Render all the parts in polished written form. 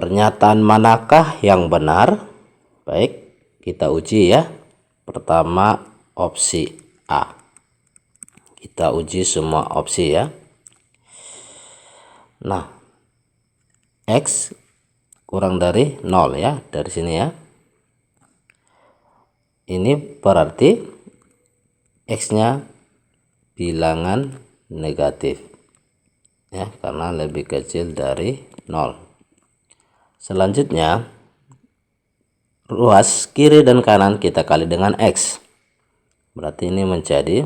Pernyataan manakah yang benar? Baik, kita uji ya. Pertama, opsi A. Kita uji semua opsi ya. Nah, X kurang dari 0 ya, dari sini ya. Ini berarti X-nya bilangan negatif ya, karena lebih kecil dari 0. Selanjutnya, ruas kiri dan kanan kita kali dengan X. Berarti ini menjadi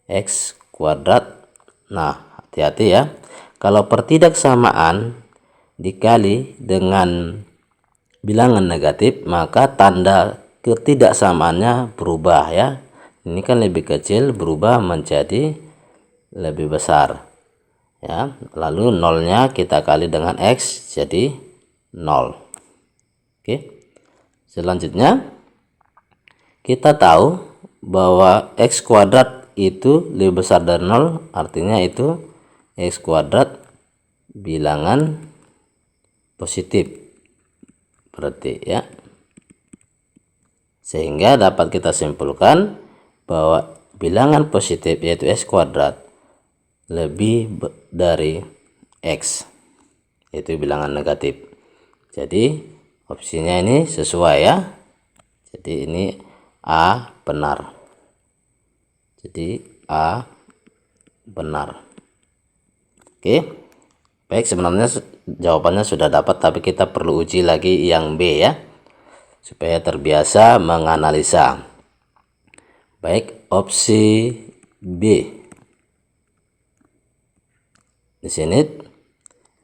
X kuadrat. Nah, hati-hati ya. Kalau pertidaksamaan dikali dengan bilangan negatif, maka tanda ketidaksamaannya berubah ya. Ini kan lebih kecil berubah menjadi lebih besar ya. Lalu nolnya kita kali dengan X jadi 0. Oke. Selanjutnya kita tahu bahwa X kuadrat itu lebih besar dari 0, artinya itu X kuadrat bilangan positif berarti ya. Sehingga dapat kita simpulkan bahwa bilangan positif yaitu X kuadrat lebih dari X, yaitu bilangan negatif. Jadi opsinya ini sesuai ya. Jadi ini A benar. Jadi A benar. Oke. Baik, sebenarnya jawabannya sudah dapat, tapi kita perlu uji lagi yang B ya, supaya terbiasa menganalisa. Baik, opsi B. Di sini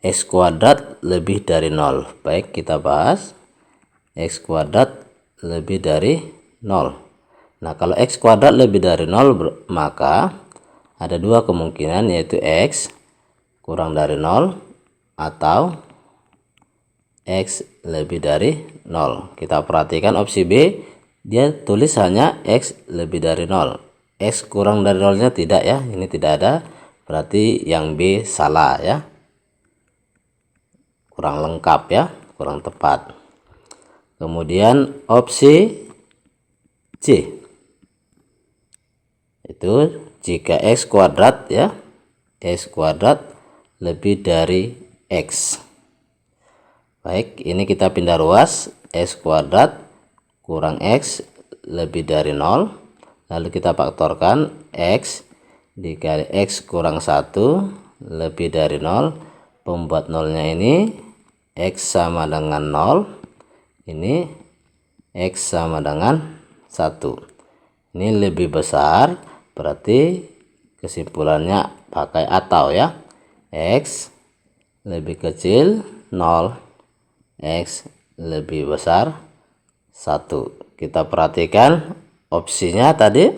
X kuadrat lebih dari 0. Baik, kita bahas X kuadrat lebih dari 0. Nah, kalau X kuadrat lebih dari 0, maka ada dua kemungkinan, yaitu X kurang dari 0 atau X lebih dari 0. Kita perhatikan opsi B, dia tulis hanya X lebih dari 0. X kurang dari 0-nya tidak ya, ini tidak ada. Berarti yang B salah ya. Kurang lengkap ya, kurang tepat. Kemudian opsi C, itu jika X kuadrat ya, X kuadrat lebih dari X. Baik, ini kita pindah ruas. X kuadrat kurang X lebih dari 0. Lalu kita faktorkan X dikali X kurang 1 lebih dari 0. Pembuat nolnya ini X sama dengan 0. Ini X sama dengan 1. Ini lebih besar, berarti kesimpulannya pakai atau ya. X lebih kecil 0, X lebih besar 1. Kita perhatikan opsinya tadi,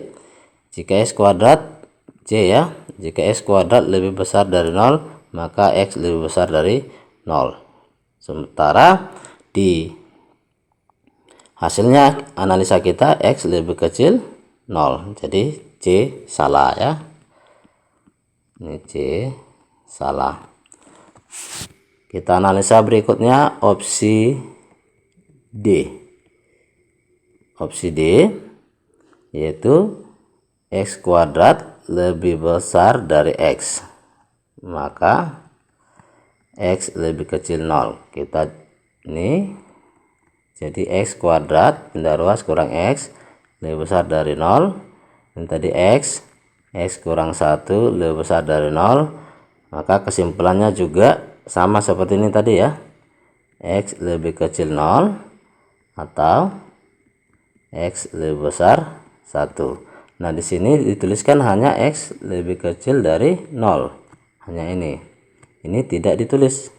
jika X kuadrat C ya, jika X kuadrat lebih besar dari 0, maka X lebih besar dari 0. Sementara di hasilnya analisa kita X lebih kecil 0. Jadi C salah ya. Ini C salah. Kita analisa berikutnya opsi D. Opsi D yaitu X kuadrat lebih besar dari X, maka X lebih kecil 0. Kita ini jadi X kuadrat pindah ruas kurang X lebih besar dari 0. Dan tadi X kurang 1 lebih besar dari 0. Maka kesimpulannya juga sama seperti ini tadi ya. X lebih kecil 0 atau X lebih besar 1. Nah, di sini dituliskan hanya X lebih kecil dari 0. Hanya ini. Ini tidak ditulis.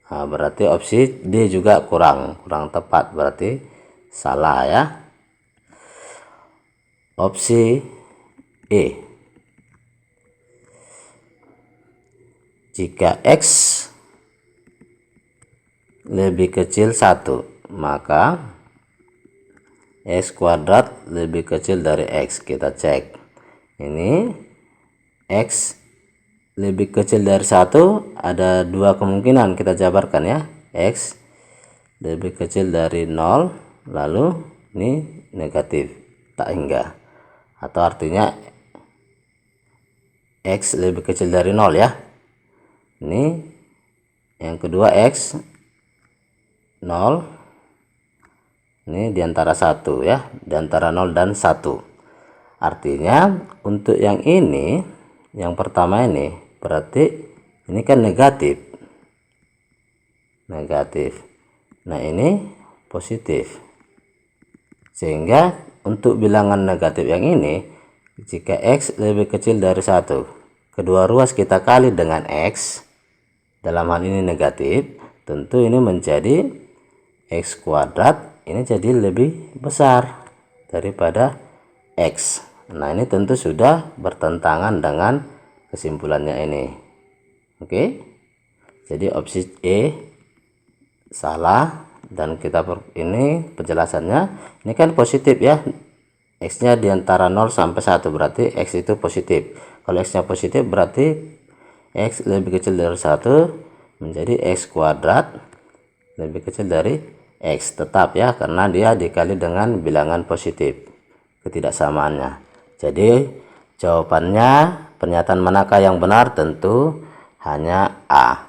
Nah, berarti opsi D juga kurang tepat, berarti salah ya. Opsi E, jika X lebih kecil 1, maka X kuadrat lebih kecil dari X. Kita cek ini X lebih kecil dari 1, ada dua kemungkinan, kita jabarkan ya. X lebih kecil dari 0, lalu ini negatif tak hingga, atau artinya X lebih kecil dari 0 ya. Ini yang kedua X 0, ini diantara 1 ya, diantara 0 dan 1. Artinya untuk yang ini, yang pertama ini berarti ini kan negatif. Nah ini positif, sehingga untuk bilangan negatif yang ini, jika X lebih kecil dari 1, kedua ruas kita kali dengan X, dalam hal ini negatif, tentu ini menjadi X kuadrat, ini jadi lebih besar daripada X. Nah ini tentu sudah bertentangan dengan kesimpulannya ini. Oke, jadi opsi E salah, dan kita ini penjelasannya ini kan positif ya, X nya diantara 0 sampai 1, berarti X itu positif. Kalau X nya positif berarti X lebih kecil dari 1, menjadi X kuadrat lebih kecil dari X, tetap ya, karena dia dikali dengan bilangan positif ketidaksamaannya. Jadi jawabannya, pernyataan manakah yang benar? Tentu hanya A.